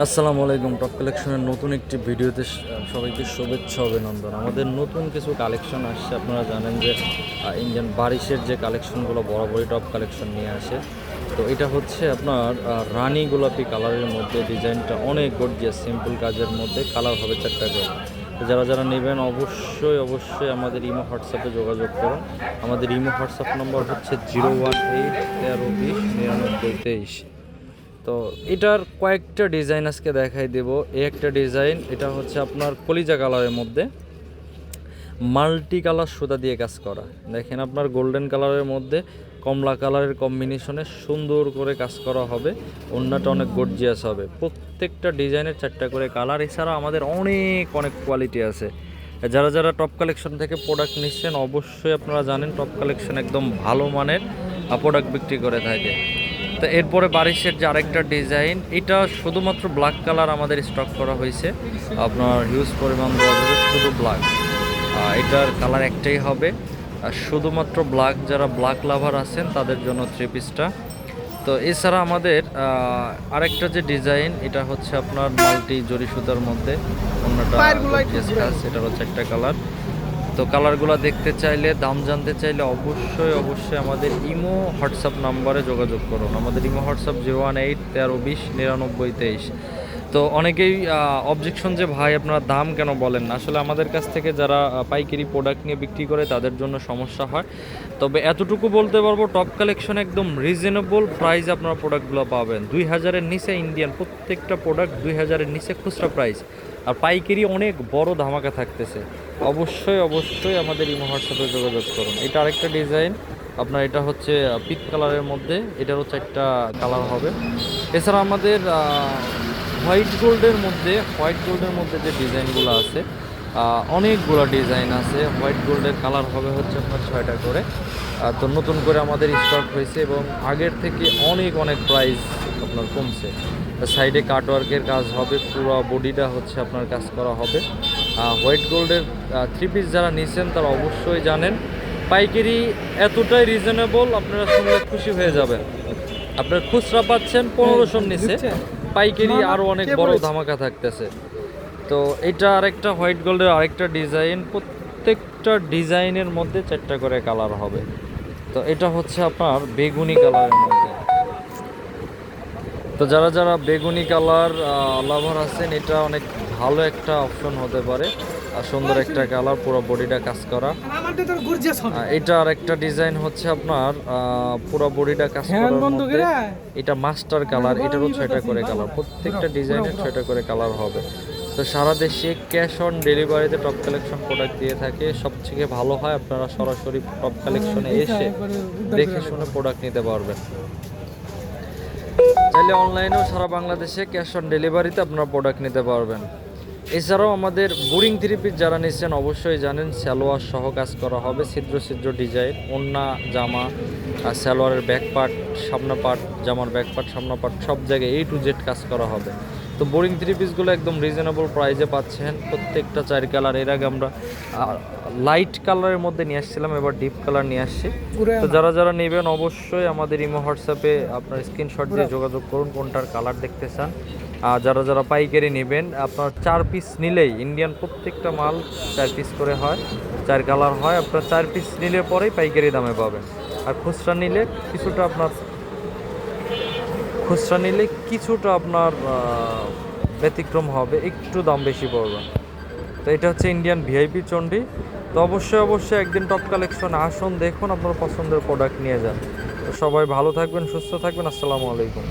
আসসালামু আলাইকুম। টপ কালেকশনের নতুন একটি ভিডিওতে সবাইকে শুভেচ্ছা অভিনন্দন। আমাদের নতুন কিছু কালেকশন আসছে। আপনারা জানেন যে ইন্ডিয়ান বারিশের যে কালেকশনগুলো বরাবরই টপ কালেকশন নিয়ে আসে। তো এটা হচ্ছে আপনার রানী গোলাপি কালারের মধ্যে, ডিজাইনটা অনেক গর্জিয়াস, সিম্পল কাজের মধ্যে, কালার হবে 4টা করে। তো যারা যারা নেবেন অবশ্যই আমাদের ইমো হোয়াটসঅ্যাপে যোগাযোগ করুন। আমাদের ইমো হোয়াটসঅ্যাপ নম্বর হচ্ছে 018 1320 9923। তো এটার কয়েকটা ডিজাইন আজকে দেখাই দেব। এই একটা ডিজাইন, এটা হচ্ছে আপনার কলিজা কালারের মধ্যে মাল্টি কালার সুতা দিয়ে কাজ করা। দেখেন আপনার গোল্ডেন কালারের মধ্যে কমলা কালারের কম্বিনেশনে সুন্দর করে কাজ করা হবে। ওড়নাটা অনেক গর্জিয়াস হবে। প্রত্যেকটা ডিজাইনের 4টা করে কালার। এছাড়া আমাদের অনেক কোয়ালিটি আছে। যারা যারা টপ কালেকশন থেকে প্রোডাক্ট নিচ্ছেন অবশ্যই আপনারা জানেন টপ কালেকশন একদম ভালো মানের প্রোডাক্ট বিক্রি করে থাকে। তো এরপরে বারিশের যে আরেকটা ডিজাইন, এটা শুধুমাত্র ব্ল্যাক কালার আমাদের স্টক করা হয়েছে। আপনার হিউজ পরিমাণ বাজারে শুধু ব্ল্যাক, এটার কালার একটাই হবে। আর শুধুমাত্র ব্ল্যাক, যারা ব্ল্যাক লাভার আছেন তাদের জন্য 3 পিসটা। তো এছাড়া আমাদের আরেকটা যে ডিজাইন, এটা হচ্ছে আপনার মাল্টি জরি সুতার মধ্যে অন্যটা কাজ, এটার হচ্ছে একটা কালার। তো কালারগুলো দেখতে চাইলে, দাম জানতে চাইলে অবশ্যই আমাদের ইমো হোয়াটসঅ্যাপ নাম্বারে যোগাযোগ করুন। আমাদের ইমো হোয়াটসঅ্যাপ 018 1320 9923। তো অনেকেই অবজেকশন যে ভাই আপনারা দাম কেন বলেন না, আসলে আমাদের কাছ থেকে যারা পাইকারি প্রোডাক্ট নিয়ে বিক্রি করে তাদের জন্য সমস্যা হয়। তবে এতটুকু বলতে পারবো, টপ কালেকশন একদম রিজনেবল প্রাইসে আপনারা প্রোডাক্টগুলো পাবেন। 2000-এর নিচে ইন্ডিয়ান প্রত্যেকটা প্রোডাক্ট, 2000-এর নিচে খুচরা প্রাইস। আর পাইকারি অনেক বড় ধামাকা থাকতেছে। অবশ্যই আমাদের ইমো হোয়াটসঅ্যাপে যোগাযোগ করুন। এটা আরেকটা ডিজাইন আপনার, এটা হচ্ছে পিঙ্ক কালারের মধ্যে, এটারও 4টা কালার হবে। এছাড়া আমাদের হোয়াইট গোল্ডের মধ্যে যে ডিজাইনগুলো আছে, অনেকগুলো ডিজাইন আছে। হোয়াইট গোল্ডের কালার হবে হচ্ছে আপনার 6টা করে। তো নতুন করে আমাদের স্টক হয়েছে এবং আগের থেকে অনেক প্রাইস আপনার কমছে। সাইডে কাটওয়ার্কের কাজ হবে, পুরো বডিটা হচ্ছে আপনার কাজ করা হবে। হোয়াইট গোল্ডের 3 পিস যারা নিছেন তারা অবশ্যই জানেন পাইকারি এতটাই রিজনেবল, আপনারা শুনলে খুশি হয়ে যাবেন। আপনার খুচরা পাচ্ছেন 1500 নিচে, পাইকারি আরও অনেক বড় ধামাকা থাকতেছে। তো এটা আরেকটা হোয়াইট গোল্ডের আরেকটা ডিজাইন, প্রত্যেকটা ডিজাইনের মধ্যে 4টা করে কালার হবে। তো এটা হচ্ছে আপনার বেগুনি কালারের মধ্যে। তো যারা যারা বেগুনি কালার লাভার আছেন, এটা অনেক ভালো একটা অপশন হতে পারে। আর সুন্দর একটা কালার, পুরো বডিটা কাজ করা। এটা আর একটা ডিজাইন হচ্ছে আপনার পুরো বডিটা কাজ করার মধ্যে, এটা মাস্টার কালার, এটারও 6টা করে কালার। প্রত্যেকটা ডিজাইনের 6টা করে কালার হবে। তো সারা দেশে ক্যাশ অন ডেলিভারিতে টপ কালেকশন প্রোডাক্ট দিয়ে থাকে। সবথেকে ভালো হয় আপনারা সরাসরি টপ কালেকশনে এসে দেখে শুনে প্রোডাক্ট নিতে পারবেন। চাইলে অনলাইনেও সারা বাংলাদেশে ক্যাশ অন ডেলিভারিতে আপনারা প্রোডাক্ট নিতে পারবেন। এছাড়াও আমাদের বোরিং 3 পিস যারা নিচ্ছেন অবশ্যই জানেন সালোয়ার সহ কাজ করা হবে, ছিদ্র ডিজাইন, ওড়না, জামা, সালোয়ারের ব্যাক পার্ট, সামনা পার্ট, জামার ব্যাক পার্ট, সামনা পার্ট, সব জায়গায় A to Z কাজ করা হবে। তো বোরিং 3 পিসগুলো একদম রিজনেবল প্রাইসে পাচ্ছেন। প্রত্যেকটা 4 কালার। এর আগে আমরা লাইট কালারের মধ্যে নিয়ে আসছিলাম, এবার ডিপ কালার নিয়ে আসছি। তো যারা যারা নেবেন অবশ্যই আমাদের ইমো হোয়াটসঅ্যাপে আপনার স্ক্রিনশট দিয়ে যোগাযোগ করুন কোনটার কালার দেখতে চান। আর যারা যারা পাইকারি নেবেন, আপনার 4 পিস নিলেই, ইন্ডিয়ান প্রত্যেকটা মাল 4 পিস করে হয়, 4 কালার হয়। আপনার 4 পিস নিলে পরেই পাইকারি দামে পাবেন। আর খুচরা নিলে কিছুটা আপনার ব্যতিক্রম হবে, একটু দাম বেশি পড়বে। তো এটা হচ্ছে ইন্ডিয়ান ভিআইপি চন্ডী। তো অবশ্যই একদিন টপ কালেকশন আসুন, দেখুন, আপনার পছন্দের প্রোডাক্ট নিয়ে যান। তো সবাই ভালো থাকবেন, সুস্থ থাকবেন। আসসালামু আলাইকুম।